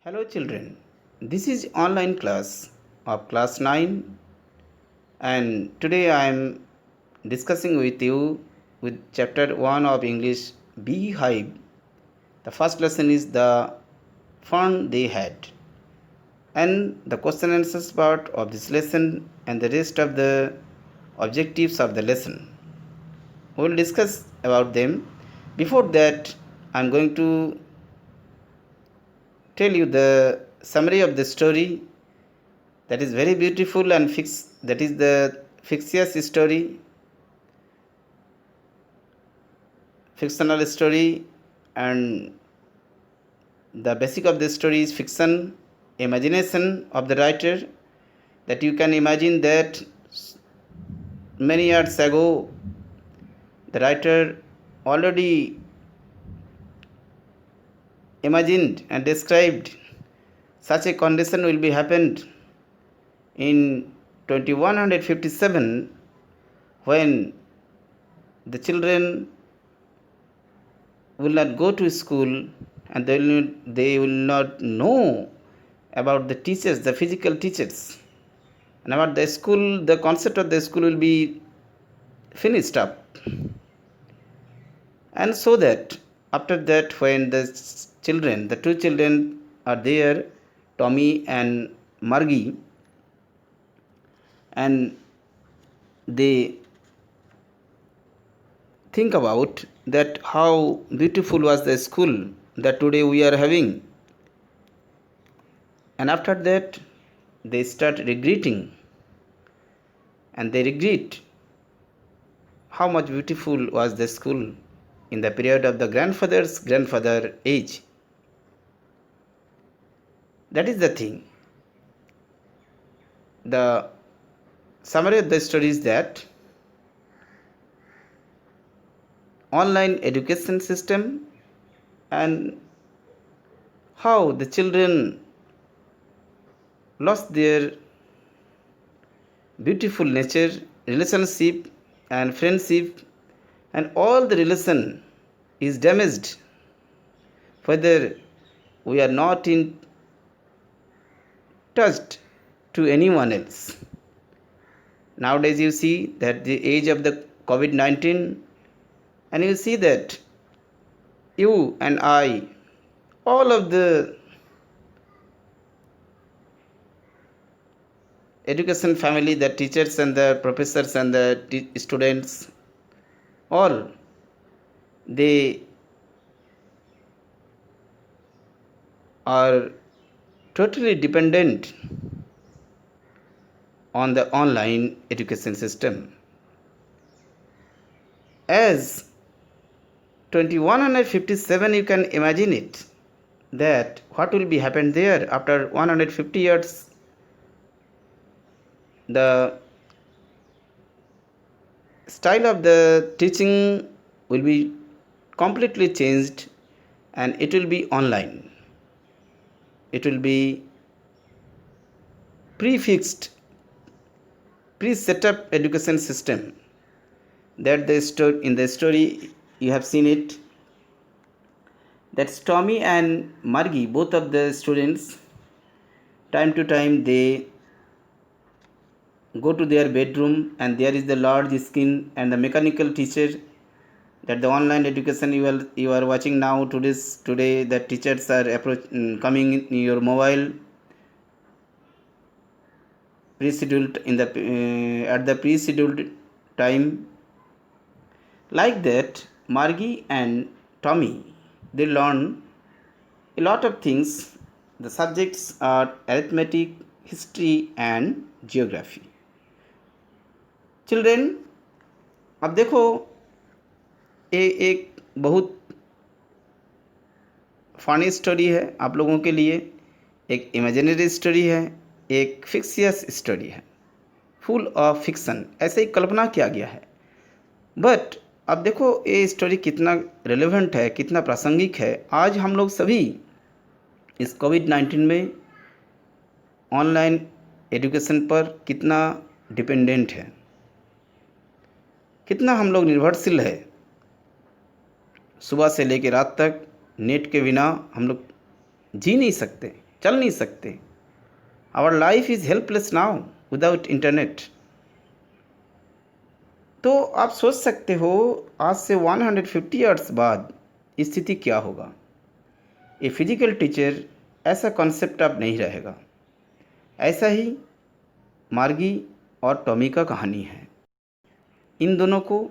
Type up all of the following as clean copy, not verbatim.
Hello children, this is online class of class 9 and today I am discussing with you with chapter 1 of English Beehive. The first lesson is the fun they had and the question answers part of this lesson and the rest of the objectives of the lesson. We will discuss about them. Before that, I am going to tell you the summary of the story that is very beautiful and that is the fictional story, and the basic of the story is fiction, imagination of the writer, that you can imagine that many years ago the writer already imagined and described such a condition will be happened in 2157 when the children will not go to school and they will not know about the teachers, the physical teachers, and about the school. The concept of the school will be finished up, and so that after that when the two children are there, Tommy and Margie, and they think about that how beautiful was the school that today we are having, and after that they start regretting, and they regret how much beautiful was the school in the period of the grandfather's grandfather age. That is the thing. The summary of the story is that online education system and how the children lost their beautiful nature, relationship and friendship, and all the relation is damaged whether we are not in touched to anyone else. Nowadays you see that the age of the COVID-19, and you see that you and I, all of the education family, the teachers and the professors and the students, all they are totally dependent on the online education system. As 2157, you can imagine it, that what will be happened there after 150 years. The style of the teaching will be completely changed, and it will be online. It will be pre-fixed, pre-set up education system that in the story you have seen it, that Tommy and Margie, both of the students, time to time they go to their bedroom, and there is the large screen and the mechanical teacher, that the online education you are watching now today that teachers are coming in your mobile pre-scheduled in the at the pre-scheduled time. Like that, Margie and Tommy, they learn a lot of things. The subjects are arithmetic, history and geography. Children, अब देखो ये एक बहुत funny story है आप लोगों के लिए, एक इमेजिनरी स्टोरी है, एक फिक्शियस स्टोरी है, फुल ऑफ फिक्शन, ऐसे ही कल्पना किया गया है। बट अब देखो ये स्टोरी कितना रेलेवेंट है, कितना प्रासंगिक है। आज हम लोग सभी इस कोविड-19 में ऑनलाइन एजुकेशन पर कितना डिपेंडेंट है, कितना हम लोग निर्भरशील है। सुबह से लेकर रात तक नेट के बिना हम लोग जी नहीं सकते। चल नहीं सकते। Our life is helpless now without internet. तो आप सोच सकते हो आज से 150 ईयर्स बाद स्थिति क्या होगा। ए फिजिकल टीचर ऐसा कॉन्सेप्ट अब नहीं रहेगा। ऐसा ही मार्गी और टॉमी का कहानी है। इन दोनों को,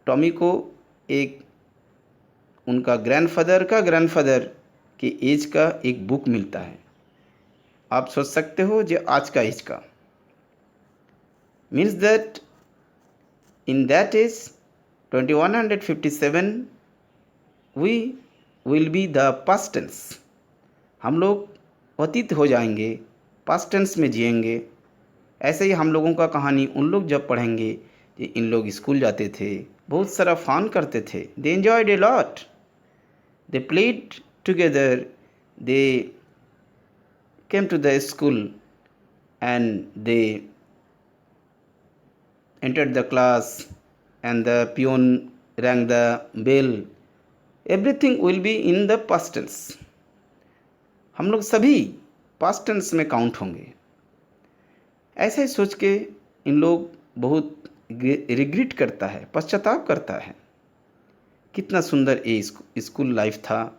टॉमी को एक उनका ग्रैंडफादर का ग्रैंडफादर के एज का एक बुक मिलता है। आप सोच सकते हो जो आज का एज का means that in that age 2157 we will be the past tense. हम लोग अतीत हो जाएंगे, पास्ट टेंस में जिएंगे। ऐसे ही हम लोगों का कहानी उन लोग जब पढ़ेंगे कि इन लोग स्कूल जाते थे, बहुत सारा फन करते थे, they enjoyed a lot, they played together, they came to the school and they entered the class and the peon rang the bell. Everything will be in the past tense. हम लोग सभी past tense में count होंगे। ऐसे ही सोच के इन लोग बहुत रिग्रेट करता है, पश्चाताप करता है। कितना सुंदर ये स्कूल लाइफ था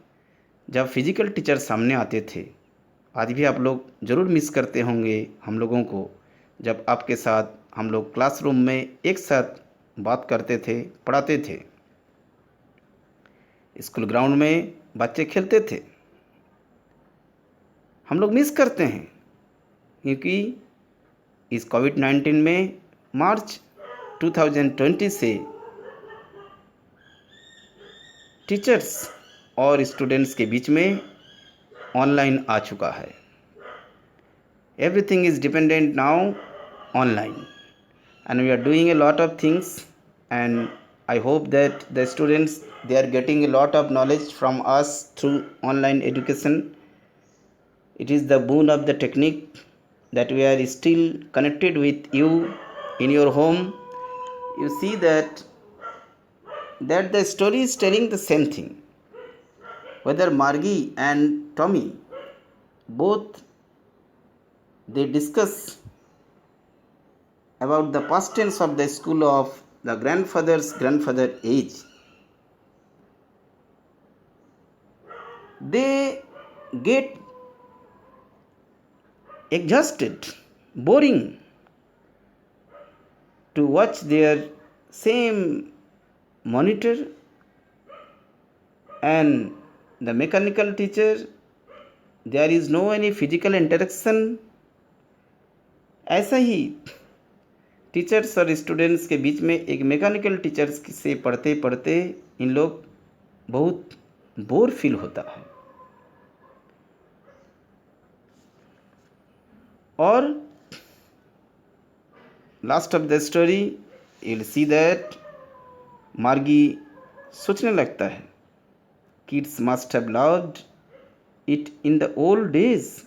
जब फिजिकल टीचर सामने आते थे। आज भी आप लोग ज़रूर मिस करते होंगे हम लोगों को, जब आपके साथ हम लोग क्लासरूम में एक साथ बात करते थे, पढ़ाते थे। स्कूल ग्राउंड में बच्चे खेलते थे। हम लोग मिस करते हैं क्योंकि इस कोविड-19 में मार्च 2020 से टीचर्स और स्टूडेंट्स के बीच में ऑनलाइन आ चुका है। Everything is dependent now online, and we are doing a lot of things, and I hope that the students, they are getting a lot of knowledge from us through online education. It is the boon of the technique that we are still connected with you in your home. You see that the story is telling the same thing. Whether Margie and Tommy, both they discuss about the past tense of the school of the grandfather's grandfather age. They get exhausted, boring to watch their same monitor, and the mechanical teacher, there is no any physical interaction. ऐसा ही teachers और students के बीच में एक mechanical teachers से पढ़ते पढ़ते इन लोग बहुत बोर फील होता है। और last of the story you will see that Margie सोचने लगता है, kids must have loved it in the old days,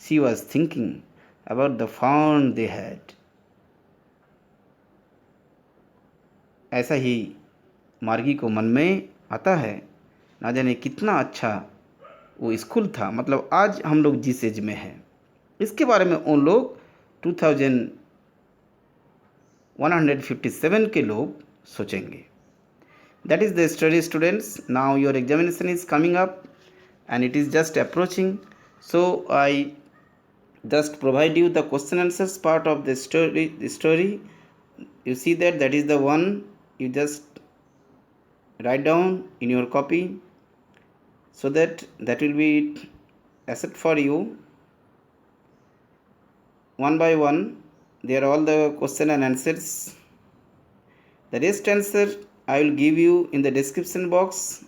she was thinking about the fun they had. ऐसा ही मार्गी को मन में आता है, ना जाने कितना अच्छा वो स्कूल था, मतलब आज हम लोग जिस एज में हैं इसके बारे में उन लोग 2157 के लोग सोचेंगे। That is the story students. Now your examination is coming up and it is just approaching, so I just provide you the question answers part of the story. You see that is the one you just write down in your copy, so that will be asset for you. One by one they are all the question and answers. The rest answer I will give you in the description box.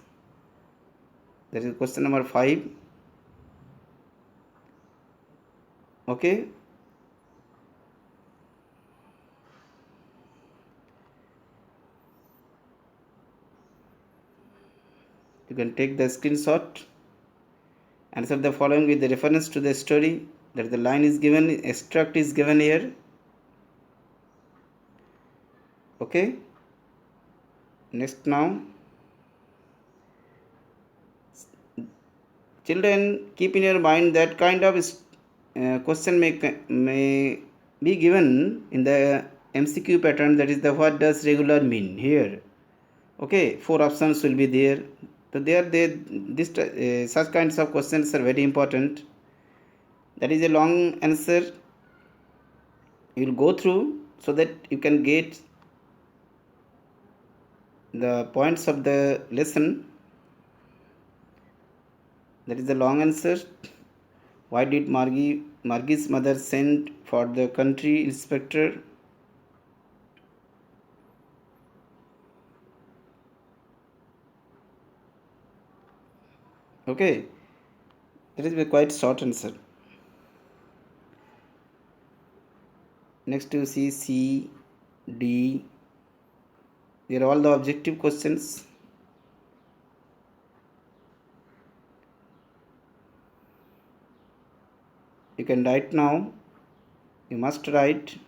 That is question number 5. Okay, you can take the screenshot. Answer the following with the reference to the story. That the line is given, extract is given here. Okay, next now Children, keep in your mind that kind of question may be given in the MCQ pattern, that is the what does regular mean here. Okay, 4 options will be there. So there they this such kinds of questions are very important. That is a long answer you will go through so that you can get the points of the lesson. That is the long answer. Why did Margie's mother send for the country inspector? Okay, that is a quite short answer. Next you see C, D. They are all the objective questions. You can write now. You must write.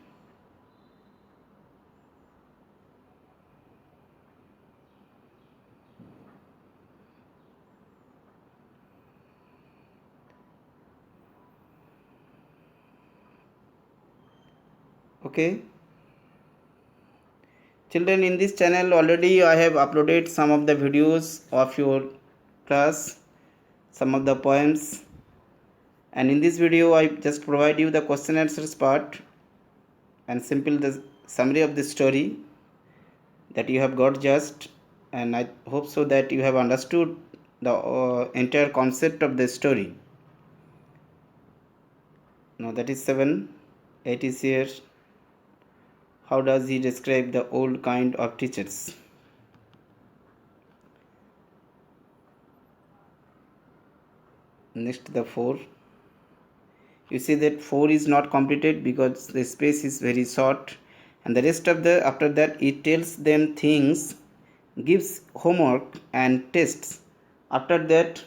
Okay. Children, in this channel already I have uploaded some of the videos of your class, some of the poems, and in this video I just provide you the question answers part and simple the summary of the story that you have got just, and I hope so that you have understood the entire concept of the story. Now that is 7. 8 is here. How does he describe the old kind of teachers? Next the 4. You see that 4 is not completed because the space is very short, and the rest of the after that it tells them things, gives homework and tests. After that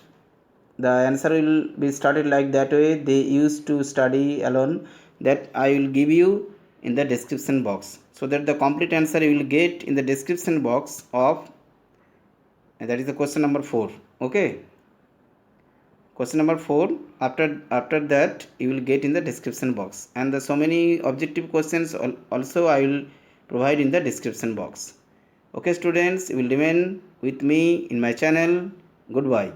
the answer will be started like that way. They used to study alone, that I will give you in the description box, so that the complete answer you will get in the description box of, and that is the question number 4. Okay, question number 4, after that you will get in the description box, and the so many objective questions also I will provide in the description box. Okay students, you will remain with me in my channel. Goodbye.